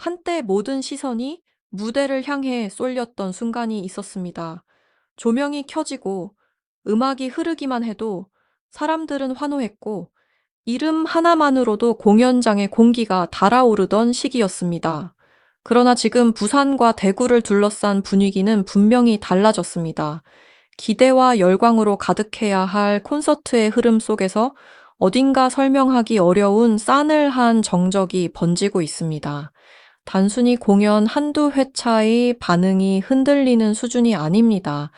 한때 모든 시선이 무대를 향해 쏠렸던 순간이 있었습니다. 조명이 켜지고 음악이 흐르기만 해도 사람들은 환호했고 이름 하나만으로도 공연장의 공기가 달아오르던 시기였습니다. 그러나 지금 부산과 대구를 둘러싼 분위기는 분명히 달라졌습니다. 기대와 열광으로 가득해야 할 콘서트의 흐름 속에서 어딘가 설명하기 어려운 싸늘한 정적이 번지고 있습니다. 단순히 공연 한두 회차의 반응이 흔들리는 수준이 아닙니다.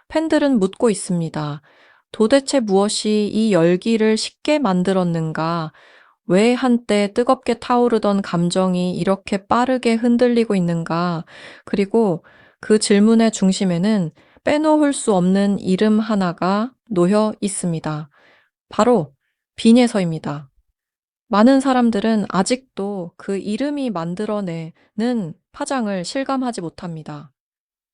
팬들은 묻고 있습니다. 도대체 무엇이 이 열기를 쉽게 만들었는가? 왜 한때 뜨겁게 타오르던 감정이 이렇게 빠르게 흔들리고 있는가? 그리고 그 질문의 중심에는 빼놓을 수 없는 이름 하나가 놓여 있습니다. 바로 빈예서입니다. 많은 사람들은 아직도 그 이름이 만들어내는 파장을 실감하지 못합니다.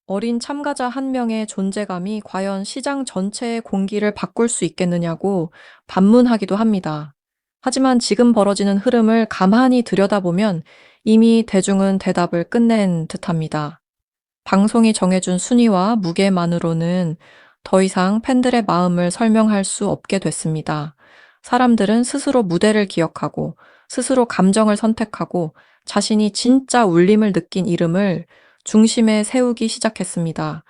어린 참가자 한 명의 존재감이 과연 시장 전체의 공기를 바꿀 수 있겠느냐고 반문하기도 합니다. 하지만 지금 벌어지는 흐름을 가만히 들여다보면 이미 대중은 대답을 끝낸 듯합니다. 방송이 정해준 순위와 무게만으로는 더 이상 팬들의 마음을 설명할 수 없게 됐습니다. 사람들은 스스로 무대를 기억하고 스스로 감정을 선택하고 자신이 진짜 울림을 느낀 이름을 중심에 세우기 시작했습니다.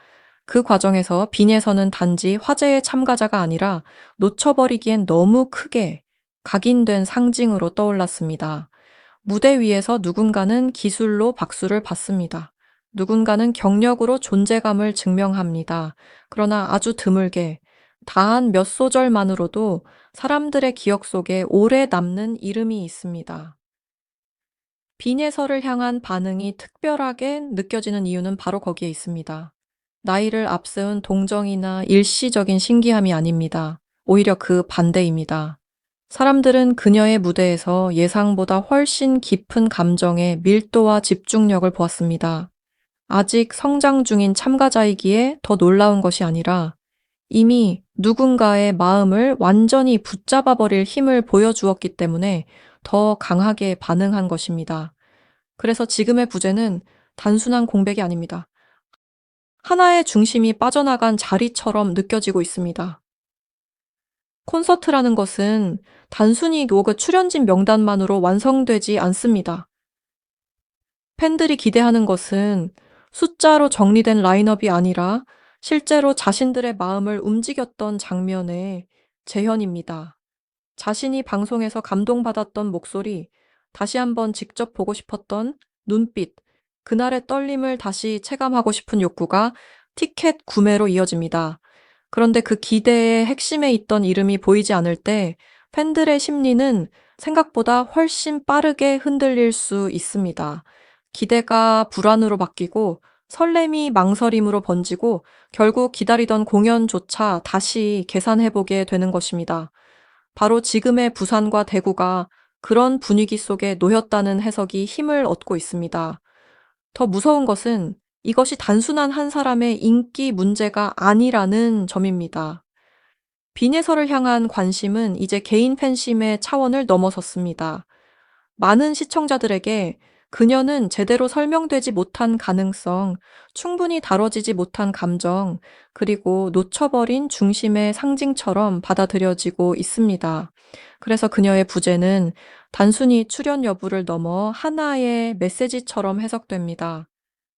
그 과정에서 빈에서는 단지 화제의 참가자가 아니라 놓쳐버리기엔 너무 크게 각인된 상징으로 떠올랐습니다. 무대 위에서 누군가는 기술로 박수를 받습니다. 누군가는 경력으로 존재감을 증명합니다. 그러나 아주 드물게 단 몇 소절만으로도 사람들의 기억 속에 오래 남는 이름이 있습니다. 빈예서를 향한 반응이 특별하게 느껴지는 이유는 바로 거기에 있습니다. 나이를 앞세운 동정이나 일시적인 신기함이 아닙니다. 오히려 그 반대입니다. 사람들은 그녀의 무대에서 예상보다 훨씬 깊은 감정의 밀도와 집중력을 보았습니다. 아직 성장 중인 참가자이기에 더 놀라운 것이 아니라 이미 누군가의 마음을 완전히 붙잡아 버릴 힘을 보여주었기 때문에 더 강하게 반응한 것입니다. 그래서 지금의 부제는 단순한 공백이 아닙니다. 하나의 중심이 빠져나간 자리처럼 느껴지고 있습니다. 콘서트라는 것은 단순히 출연진 명단만으로 완성되지 않습니다. 팬들이 기대하는 것은 숫자로 정리된 라인업이 아니라 실제로 자신들의 마음을 움직였던 장면의 재현입니다. 자신이 방송에서 감동받았던 목소리, 다시 한번 직접 보고 싶었던 눈빛, 그날의 떨림을 다시 체감하고 싶은 욕구가 티켓 구매로 이어집니다. 그런데 그 기대의 핵심에 있던 이름이 보이지 않을 때 팬들의 심리는 생각보다 훨씬 빠르게 흔들릴 수 있습니다. 기대가 불안으로 바뀌고 설렘이 망설임으로 번지고 결국 기다리던 공연조차 다시 계산해보게 되는 것입니다. 바로 지금의 부산과 대구가 그런 분위기 속에 놓였다는 해석이 힘을 얻고 있습니다. 더 무서운 것은 이것이 단순한 한 사람의 인기 문제가 아니라는 점입니다. 빈예서를 향한 관심은 이제 개인 팬심의 차원을 넘어섰습니다. 많은 시청자들에게 그녀는 제대로 설명되지 못한 가능성, 충분히 다뤄지지 못한 감정, 그리고 놓쳐버린 중심의 상징처럼 받아들여지고 있습니다. 그래서 그녀의 부재는 단순히 출연 여부를 넘어 하나의 메시지처럼 해석됩니다.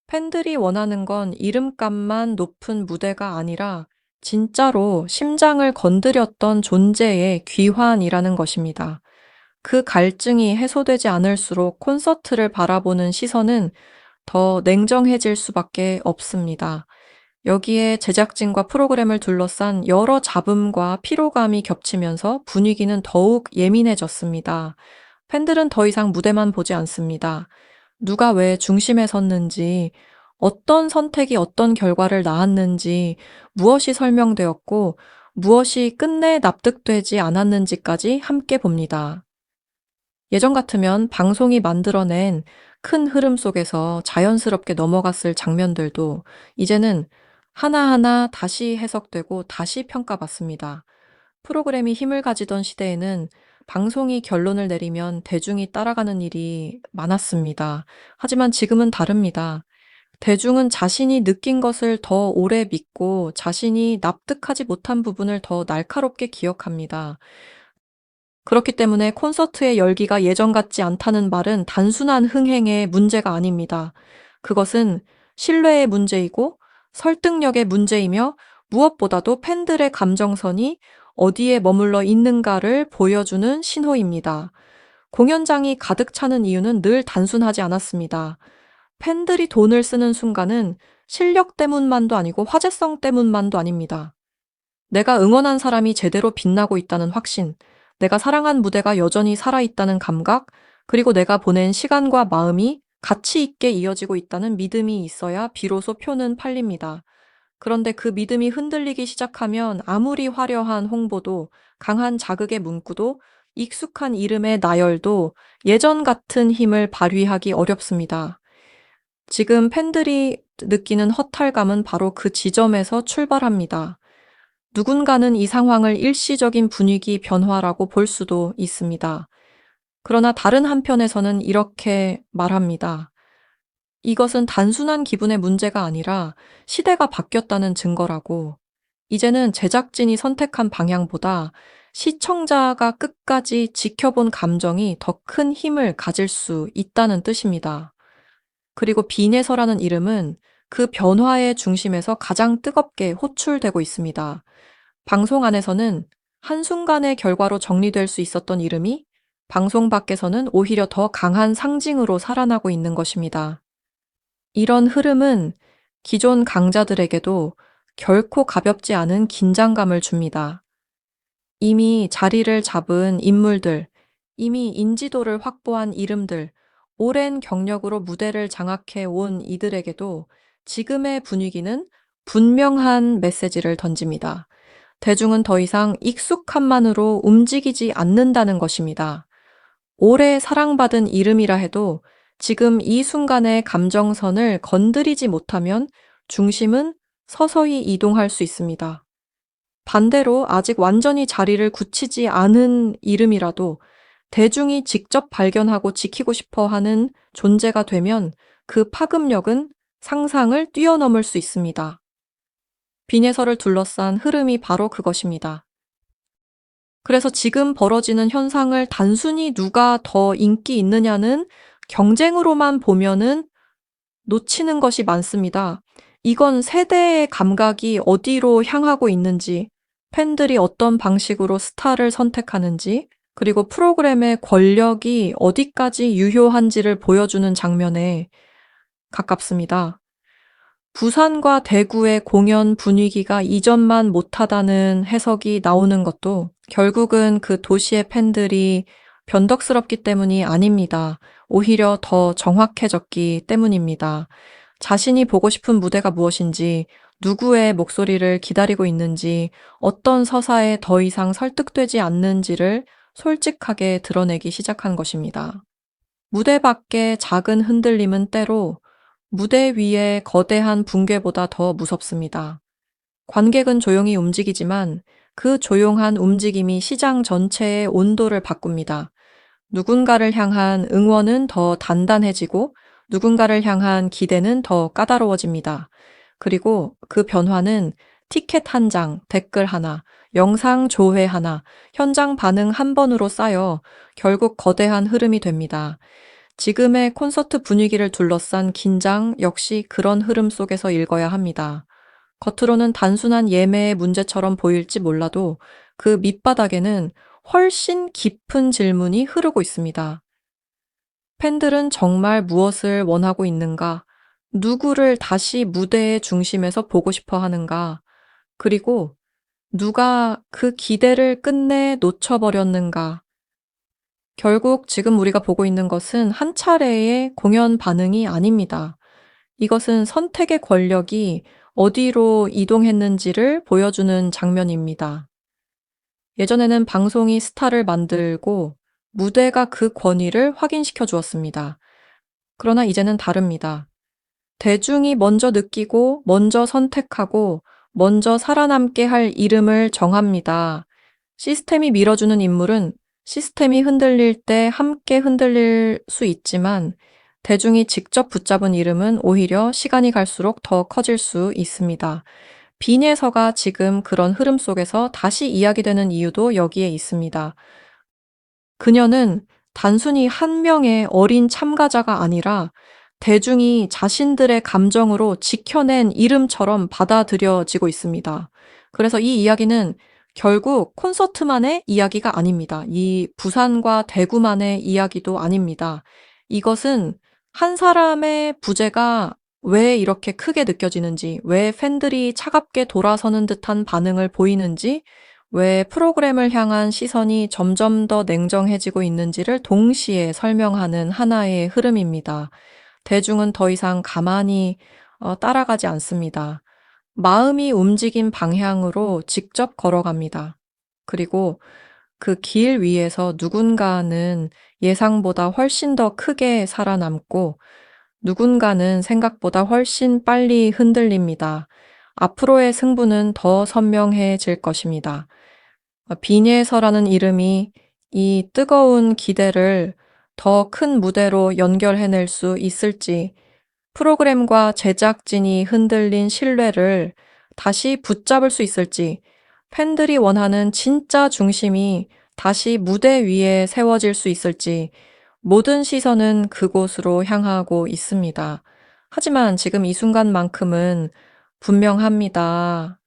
팬들이 원하는 건 이름값만 높은 무대가 아니라 진짜로 심장을 건드렸던 존재의 귀환이라는 것입니다. 그 갈증이 해소되지 않을수록 콘서트를 바라보는 시선은 더 냉정해질 수밖에 없습니다. 여기에 제작진과 프로그램을 둘러싼 여러 잡음과 피로감이 겹치면서 분위기는 더욱 예민해졌습니다. 팬들은 더 이상 무대만 보지 않습니다. 누가 왜 중심에 섰는지, 어떤 선택이 어떤 결과를 낳았는지, 무엇이 설명되었고, 무엇이 끝내 납득되지 않았는지까지 함께 봅니다. 예전 같으면 방송이 만들어낸 큰 흐름 속에서 자연스럽게 넘어갔을 장면들도 이제는 하나하나 다시 해석되고 다시 평가받습니다. 프로그램이 힘을 가지던 시대에는 방송이 결론을 내리면 대중이 따라가는 일이 많았습니다. 하지만 지금은 다릅니다. 대중은 자신이 느낀 것을 더 오래 믿고 자신이 납득하지 못한 부분을 더 날카롭게 기억합니다. 그렇기 때문에 콘서트의 열기가 예전 같지 않다는 말은 단순한 흥행의 문제가 아닙니다. 그것은 신뢰의 문제이고 설득력의 문제이며 무엇보다도 팬들의 감정선이 어디에 머물러 있는가를 보여주는 신호입니다. 공연장이 가득 차는 이유는 늘 단순하지 않았습니다. 팬들이 돈을 쓰는 순간은 실력 때문만도 아니고 화제성 때문만도 아닙니다. 내가 응원한 사람이 제대로 빛나고 있다는 확신, 내가 사랑한 무대가 여전히 살아있다는 감각, 그리고 내가 보낸 시간과 마음이 가치 있게 이어지고 있다는 믿음이 있어야 비로소 표는 팔립니다. 그런데 그 믿음이 흔들리기 시작하면 아무리 화려한 홍보도, 강한 자극의 문구도, 익숙한 이름의 나열도 예전 같은 힘을 발휘하기 어렵습니다. 지금 팬들이 느끼는 허탈감은 바로 그 지점에서 출발합니다. 누군가는 이 상황을 일시적인 분위기 변화라고 볼 수도 있습니다. 그러나 다른 한편에서는 이렇게 말합니다. 이것은 단순한 기분의 문제가 아니라 시대가 바뀌었다는 증거라고. 이제는 제작진이 선택한 방향보다 시청자가 끝까지 지켜본 감정이 더 큰 힘을 가질 수 있다는 뜻입니다. 그리고 비내서라는 이름은 그 변화의 중심에서 가장 뜨겁게 호출되고 있습니다. 방송 안에서는 한순간의 결과로 정리될 수 있었던 이름이 방송 밖에서는 오히려 더 강한 상징으로 살아나고 있는 것입니다. 이런 흐름은 기존 강자들에게도 결코 가볍지 않은 긴장감을 줍니다. 이미 자리를 잡은 인물들, 이미 인지도를 확보한 이름들, 오랜 경력으로 무대를 장악해 온 이들에게도 지금의 분위기는 분명한 메시지를 던집니다. 대중은 더 이상 익숙함만으로 움직이지 않는다는 것입니다. 오래 사랑받은 이름이라 해도 지금 이 순간의 감정선을 건드리지 못하면 중심은 서서히 이동할 수 있습니다. 반대로 아직 완전히 자리를 굳히지 않은 이름이라도 대중이 직접 발견하고 지키고 싶어 하는 존재가 되면 그 파급력은 상상을 뛰어넘을 수 있습니다. 비내설을 둘러싼 흐름이 바로 그것입니다. 그래서 지금 벌어지는 현상을 단순히 누가 더 인기 있느냐는 경쟁으로만 보면은 놓치는 것이 많습니다. 이건 세대의 감각이 어디로 향하고 있는지, 팬들이 어떤 방식으로 스타를 선택하는지, 그리고 프로그램의 권력이 어디까지 유효한지를 보여주는 장면에 가깝습니다. 부산과 대구의 공연 분위기가 이전만 못하다는 해석이 나오는 것도 결국은 그 도시의 팬들이 변덕스럽기 때문이 아닙니다. 오히려 더 정확해졌기 때문입니다. 자신이 보고 싶은 무대가 무엇인지, 누구의 목소리를 기다리고 있는지, 어떤 서사에 더 이상 설득되지 않는지를 솔직하게 드러내기 시작한 것입니다. 무대 밖의 작은 흔들림은 때로 무대 위의 거대한 붕괴보다 더 무섭습니다. 관객은 조용히 움직이지만 그 조용한 움직임이 시장 전체의 온도를 바꿉니다. 누군가를 향한 응원은 더 단단해지고 누군가를 향한 기대는 더 까다로워집니다. 그리고 그 변화는 티켓 한 장, 댓글 하나, 영상 조회 하나, 현장 반응 한 번으로 쌓여 결국 거대한 흐름이 됩니다. 지금의 콘서트 분위기를 둘러싼 긴장 역시 그런 흐름 속에서 읽어야 합니다. 겉으로는 단순한 예매의 문제처럼 보일지 몰라도 그 밑바닥에는 훨씬 깊은 질문이 흐르고 있습니다. 팬들은 정말 무엇을 원하고 있는가? 누구를 다시 무대의 중심에서 보고 싶어 하는가? 그리고 누가 그 기대를 끝내 놓쳐버렸는가? 결국 지금 우리가 보고 있는 것은 한 차례의 공연 반응이 아닙니다. 이것은 선택의 권력이 어디로 이동했는지를 보여주는 장면입니다. 예전에는 방송이 스타를 만들고 무대가 그 권위를 확인시켜 주었습니다. 그러나 이제는 다릅니다. 대중이 먼저 느끼고, 먼저 선택하고, 먼저 살아남게 할 이름을 정합니다. 시스템이 밀어주는 인물은 시스템이 흔들릴 때 함께 흔들릴 수 있지만 대중이 직접 붙잡은 이름은 오히려 시간이 갈수록 더 커질 수 있습니다. 빈예서가 지금 그런 흐름 속에서 다시 이야기되는 이유도 여기에 있습니다. 그녀는 단순히 한 명의 어린 참가자가 아니라 대중이 자신들의 감정으로 지켜낸 이름처럼 받아들여지고 있습니다. 그래서 이 이야기는 결국 콘서트만의 이야기가 아닙니다. 이 부산과 대구만의 이야기도 아닙니다. 이것은 한 사람의 부재가 왜 이렇게 크게 느껴지는지, 왜 팬들이 차갑게 돌아서는 듯한 반응을 보이는지, 왜 프로그램을 향한 시선이 점점 더 냉정해지고 있는지를 동시에 설명하는 하나의 흐름입니다. 대중은 더 이상 가만히 따라가지 않습니다. 마음이 움직인 방향으로 직접 걸어갑니다. 그리고 그 길 위에서 누군가는 예상보다 훨씬 더 크게 살아남고 누군가는 생각보다 훨씬 빨리 흔들립니다. 앞으로의 승부는 더 선명해질 것입니다. 빈예서라는 이름이 이 뜨거운 기대를 더 큰 무대로 연결해낼 수 있을지, 프로그램과 제작진이 흔들린 신뢰를 다시 붙잡을 수 있을지, 팬들이 원하는 진짜 중심이 다시 무대 위에 세워질 수 있을지, 모든 시선은 그곳으로 향하고 있습니다. 하지만 지금 이 순간만큼은 분명합니다.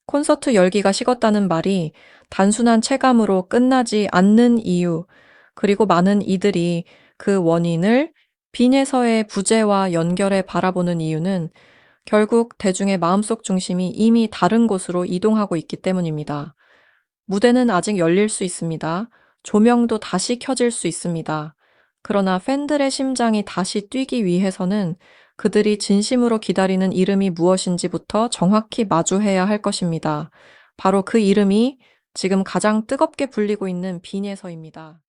콘서트 열기가 식었다는 말이 단순한 체감으로 끝나지 않는 이유, 그리고 많은 이들이 그 원인을 빈에서의 부재와 연결해 바라보는 이유는 결국 대중의 마음속 중심이 이미 다른 곳으로 이동하고 있기 때문입니다. 무대는 아직 열릴 수 있습니다. 조명도 다시 켜질 수 있습니다. 그러나 팬들의 심장이 다시 뛰기 위해서는 그들이 진심으로 기다리는 이름이 무엇인지부터 정확히 마주해야 할 것입니다. 바로 그 이름이 지금 가장 뜨겁게 불리고 있는 빈예서입니다.